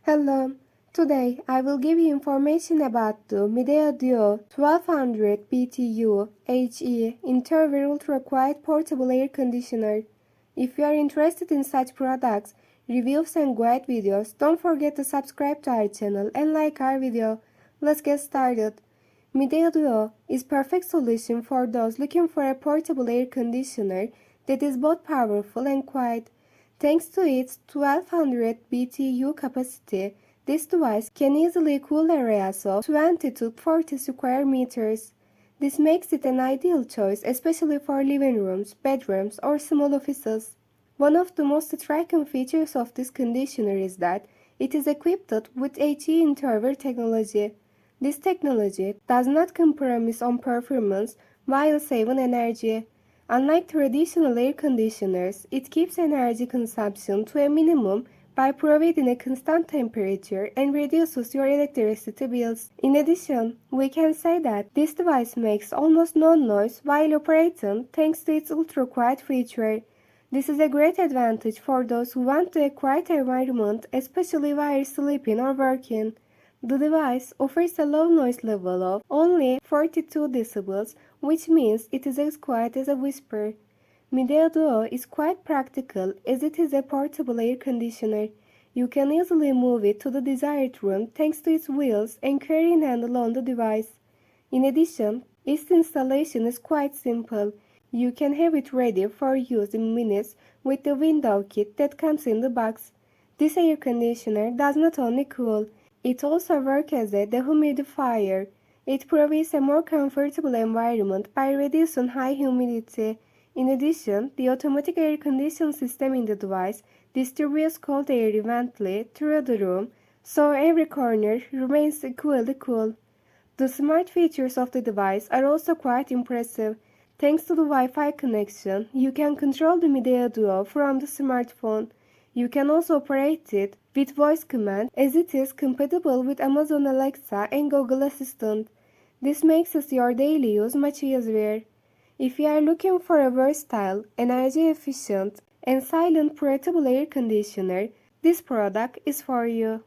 Hello, today I will give you information about the Midea Duo 1200 BTU HE Inverter Ultra Quiet Portable Air Conditioner. If you are interested in such products, reviews and guide videos, don't forget to subscribe to our channel and like our video. Let's get started. Midea Duo is perfect solution for those looking for a portable air conditioner that is both powerful and quiet. Thanks to its 1200 BTU capacity, this device can easily cool areas of 20 to 40 square meters. This makes it an ideal choice, especially for living rooms, bedrooms, or small offices. One of the most striking features of this conditioner is that it is equipped with HE inverter technology. This technology does not compromise on performance while saving energy. Unlike traditional air conditioners, it keeps energy consumption to a minimum by providing a constant temperature and reduces your electricity bills. In addition, we can say that this device makes almost no noise while operating thanks to its ultra-quiet feature. This is a great advantage for those who want a quiet environment, especially while sleeping or working. The device offers a low noise level of only 42 decibels, which means it is as quiet as a whisper. Midea Duo is quite practical as it is a portable air conditioner. You can easily move it to the desired room thanks to its wheels and carrying handle on the device. In addition, its installation is quite simple. You can have it ready for use in minutes with the window kit that comes in the box. This air conditioner does not only cool, it also works as a dehumidifier. It provides a more comfortable environment by reducing high humidity. In addition, the automatic air conditioning system in the device distributes cold air evenly through the room, so every corner remains equally cool. The smart features of the device are also quite impressive. Thanks to the Wi-Fi connection, you can control the Midea Duo from the smartphone. You can also operate it with voice command as it is compatible with Amazon Alexa and Google Assistant. This makes your daily use much easier. If you are looking for a versatile, energy efficient, and silent portable air conditioner, this product is for you.